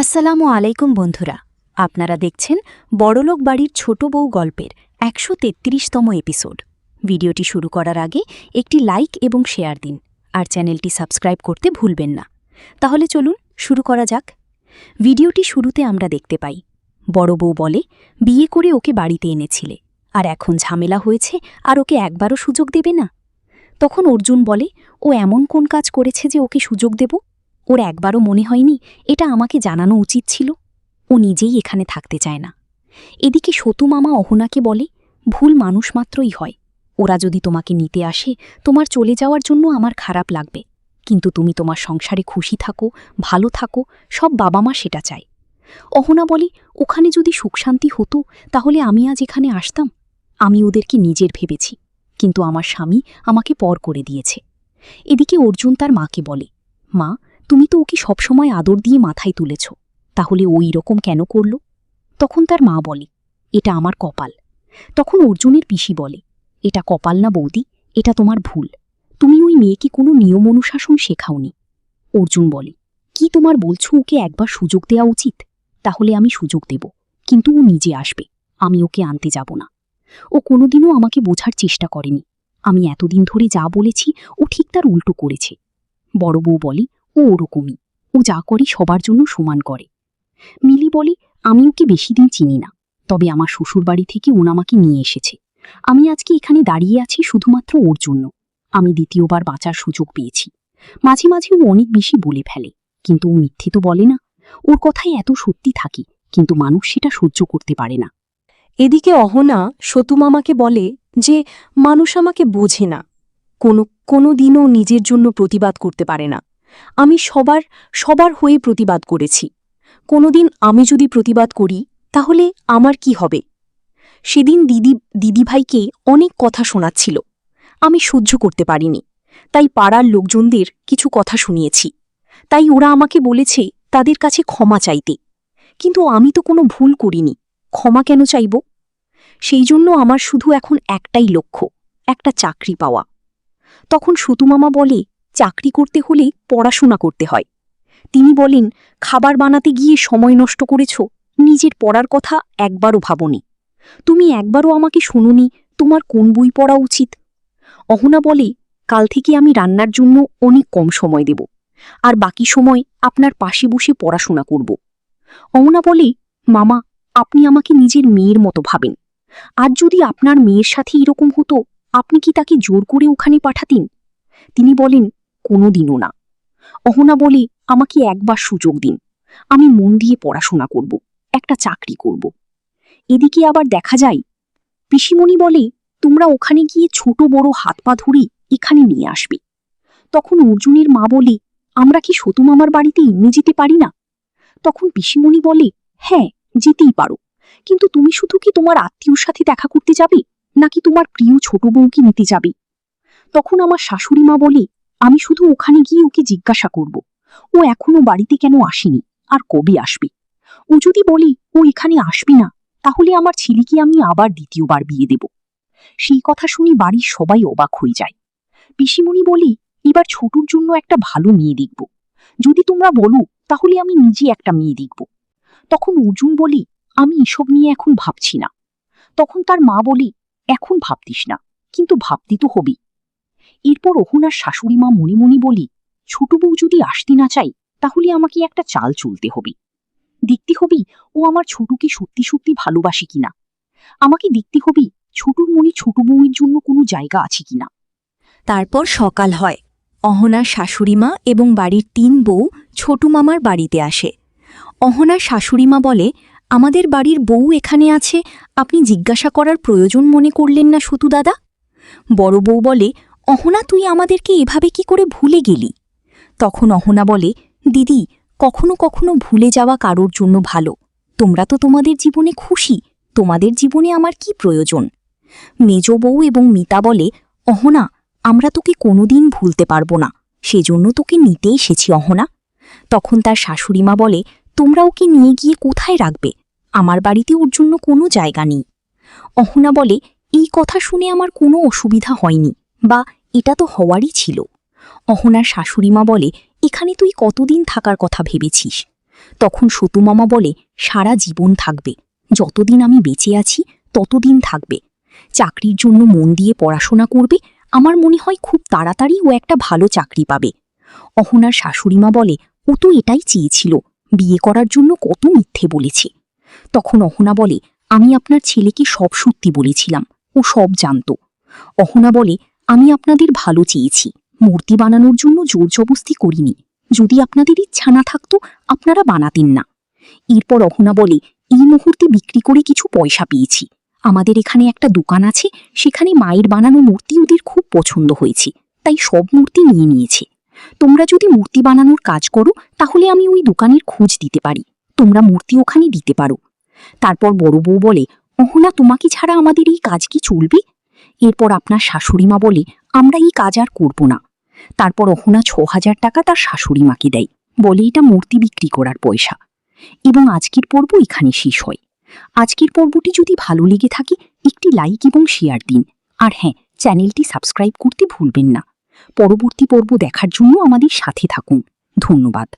আসসালামু আলাইকুম বন্ধুরা, আপনারা দেখছেন বড়লোক বাড়ির ছোট বউ গল্পের ১৩৩তম এপিসোড। ভিডিওটি শুরু করার আগে একটি লাইক এবং শেয়ার দিন, আর চ্যানেলটি সাবস্ক্রাইব করতে ভুলবেন না। তাহলে চলুন শুরু করা যাক। ভিডিওটি শুরুতে আমরা দেখতে পাই বড় বউ বলে, বিয়ে করে ওকে বাড়িতে এনেছিলে, আর এখন ঝামেলা হয়েছে আর ওকে একবারও সুযোগ দেবে না। তখন অর্জুন বলে, ও এমন কোন কাজ করেছে যে ওকে সুযোগ দেব? ওর একবারও মনে হয়নি এটা আমাকে জানানো উচিত ছিল? ও নিজেই এখানে থাকতে চায় না। এদিকে সতু মামা অহনাকে বলে, ভুল মানুষ মাত্রই হয়। ওরা যদি তোমাকে নিতে আসে, তোমার চলে যাওয়ার জন্য আমার খারাপ লাগবে, কিন্তু তুমি তোমার সংসারে খুশি থাকো, ভালো থাকো, সব বাবা মা সেটা চায়। অহনা বলে, ওখানে যদি সুখশান্তি হতো তাহলে আমি আজ এখানে আসতাম। আমি ওদেরকে নিজের ভেবেছি, কিন্তু আমার স্বামী আমাকে পর করে দিয়েছে। এদিকে অর্জুন তার মাকে বলে, মা, তুমি তো ওকে সবসময় আদর দিয়ে মাথায় তুলেছ, তাহলে ওই রকম কেন করল? তখন তার মা বলে, এটা আমার কপাল। তখন অর্জুনের পিসি বলে, এটা কপাল না বৌদি, এটা তোমার ভুল। তুমি ওই মেয়েকে কোনো নিয়ম অনুশাসন শেখাওনি। অর্জুন বলে, কি তোমার বলছো ওকে একবার সুযোগ দেওয়া উচিত? তাহলে আমি সুযোগ দেব, কিন্তু ও নিজে আসবে, আমি ওকে আনতে যাব না। ও কোনোদিনও আমাকে বোঝার চেষ্টা করেনি। আমি এতদিন ধরে যা বলেছি ও ঠিক তার উল্টো করেছে। বড় বউ বলে, ও ওরকমই, ও যা করে সবার জন্য সমান করে। মিলি বলে, আমি ওকে বেশি দিন চিনি না, তবে আমার শ্বশুরবাড়ি থেকে ওন আমাকে নিয়ে এসেছে। আমি আজকে এখানে দাঁড়িয়ে আছি শুধুমাত্র ওর জন্য। আমি দ্বিতীয়বার বাঁচার সুযোগ পেয়েছি। মাঝে মাঝে ও অনেক বেশি বলে ফেলে, কিন্তু ও মিথ্যে তো বলে না। ওর কথায় এত সত্যি থাকি, কিন্তু মানুষ সেটা সহ্য করতে পারে না। এদিকে অহনা সতু মামাকে বলে যে মানুষ আমাকে বোঝে না, কোনো দিনও নিজের জন্য প্রতিবাদ করতে পারে না। আমি সবার হয়ে প্রতিবাদ করেছি। কোনোদিন আমি যদি প্রতিবাদ করি তাহলে আমার কি হবে? সেদিন দিদিভাইকে অনেক কথা শোনাচ্ছিল, আমি সহ্য করতে পারিনি, তাই পাড়ার লোকজনদের কিছু কথা শুনিয়েছি। তাই ওরা আমাকে বলেছে তাদের কাছে ক্ষমা চাইতে, কিন্তু আমি তো কোনো ভুল করিনি, ক্ষমা কেন চাইব? সেই জন্য আমার শুধু এখন একটাই লক্ষ্য, একটা চাকরি পাওয়া। তখন সতুমামা বলে, চাকরি করতে হলে পড়াশোনা করতে হয়। তিনি বলেন, খাবার বানাতে গিয়ে সময় নষ্ট করেছ, নিজের পড়ার কথা একবারও ভাবনি। তুমি একবারও আমাকে শুনুনি তোমার কোন বই পড়া উচিত। অহনা বলে, কাল থেকে আমি রান্নার জন্য অনেক কম সময় দেব, আর বাকি সময় আপনার পাশে বসে পড়াশোনা করব। অহনা বলে, মামা, আপনি আমাকে নিজের মেয়ের মতো ভাবেন। আর যদি আপনার মেয়ের সাথে এরকম হতো, আপনি কি তাকে জোর করে ওখানে পাঠাতেন? তিনি বলেন, কোনোদিনও না। অহনা বলে, আমাকে একবার সুযোগ দিন, আমি মন দিয়ে পড়াশোনা করব, একটা চাকরি করব। এদিকে আবার দেখা যায় পিসিমণি বলে, তোমরা ওখানে গিয়ে ছোট বড় হাত পা ধরে এখানে নিয়ে আসবে। তখন অর্জুনের মা বলে, আমরা কি সতু মামার বাড়িতে এমনি যেতে পারি না? তখন পিসিমণি বলে, হ্যাঁ, যেতেই পারো, কিন্তু তুমি শুধু কি তোমার আত্মীয়র সাথে দেখা করতে যাবে, নাকি তোমার প্রিয় ছোট বউকে নিতে যাবে? তখন আমার শাশুড়ি মা বলে, আমি শুধু ওখানে গিয়ে ওকে জিজ্ঞাসা করব, ও এখনো বাড়িতে কেন আসেনি, আর কবে আসবে। ও যদি বলে ও এখানে আসবে না, তাহলে আমার ছেলেকে আমি আবার দ্বিতীয়বার বিয়ে দেব। সেই কথা শুনে বাড়ির সবাই অবাক হয়ে যায়। পিসিমণি বলে, এবার ছোটুর জন্য একটা ভালো মেয়ে দেখব। যদি তোমরা বলো তাহলে আমি নিজে একটা মেয়ে দেখব। তখন অর্জুন বলে, আমি এসব নিয়ে এখন ভাবছি না। তখন তার মা বলে, এখন ভাবতিস না, কিন্তু ভাবতে তো হবে। এরপর অহনার শাশুড়ি মা মনে মনে বলি, ছোট বউ যদি আসতে না চাই, তাহলে আমাকে একটা চাল চলতে হবে। দেখতে হবে ও আমার ছোটকে সত্যি সত্যি ভালোবাসে কিনা। আমাকে দেখতে হবে ছোটুর মনে ছোট বউয়ের জন্য কোনো জায়গা আছে কিনা। তারপর সকাল হয়। অহনার শাশুড়িমা এবং বাড়ির ৩ বউ ছোটু মামার বাড়িতে আসে। অহনার শাশুড়িমা বলে, আমাদের বাড়ির বউ এখানে আছে, আপনি জিজ্ঞাসা করার প্রয়োজন মনে করলেন না সতু দাদা? বড় বউ বলে, অহনা, তুই আমাদেরকে এভাবে কি করে ভুলে গেলি? তখন অহনা বলে, দিদি, কখনো কখনো ভুলে যাওয়া কারোর জন্য ভালো। তোমরা তো তোমাদের জীবনে খুশি, তোমাদের জীবনে আমার কি প্রয়োজন? মেজ বউ এবং মিতা বলে, অহনা, আমরা তোকে কোনোদিন ভুলতে পারব না, সেজন্য তোকে নিতে এসেছি অহনা। তখন তার শাশুড়িমা বলে, তোমরা ওকে নিয়ে গিয়ে কোথায় রাখবে? আমার বাড়িতে ওর জন্য কোনো জায়গা নেই। অহনা বলে, এই কথা শুনে আমার কোনো অসুবিধা হয়নি, বা এটা তো হওয়ারই ছিল। অহনার শাশুড়িমা বলে, এখানে তুই কতদিন থাকার কথা ভেবেছিস? তখন সতু মামা বলে, সারা জীবন থাকবে, যতদিন আমি বেঁচে আছি ততদিন থাকবে। চাকরির জন্য মন দিয়ে পড়াশোনা করবে, আমার মনে হয় খুব তাড়াতাড়ি ও একটা ভালো চাকরি পাবে। অহনার শাশুড়িমা বলে, ও তো এটাই চেয়েছিল, বিয়ে করার জন্য কত মিথ্যে বলেছে। তখন অহনা বলে, আমি আপনার ছেলেকে সব সত্যি বলেছিলাম, ও সব জানত। অহনা বলে, আমি আপনাদের ভালো চেয়েছি, মূর্তি বানানোর জন্য জোর জবস্তি করিনি। যদি আপনাদের ইচ্ছা না থাকতো আপনারা বানাতেন না। এরপর অহনা বলে, এই মুহূর্তে বিক্রি করে কিছু পয়সা পেয়েছি। আমাদের এখানে একটা দোকান আছে, সেখানে মায়ের বানানো মূর্তি ওদের খুব পছন্দ হয়েছে, তাই সব মূর্তি নিয়ে নিয়েছে। তোমরা যদি মূর্তি বানানোর কাজ করো তাহলে আমি ওই দোকানের খোঁজ দিতে পারি, তোমরা মূর্তি ওখানে দিতে পারো। তারপর বড় বউ বলে, অহনা তোমাকে ছাড়া আমাদের এই কাজ কি চলবে? এরপর আপনার শাশুড়িমা বলে, আমরা এই কাজ আর করব না। তারপর অহনা ৬,০০০ টাকা তার শাশুড়িমাকে দেয়, বলে এটা মূর্তি বিক্রি করার পয়সা। এবং আজকের পর্ব এখানে শেষ হয়। আজকের পর্বটি যদি ভালো লেগে থাকে একটি লাইক এবং শেয়ার দিন, আর হ্যাঁ, চ্যানেলটি সাবস্ক্রাইব করতে ভুলবেন না। পরবর্তী পর্ব দেখার জন্য আমাদের সাথে থাকুন। ধন্যবাদ।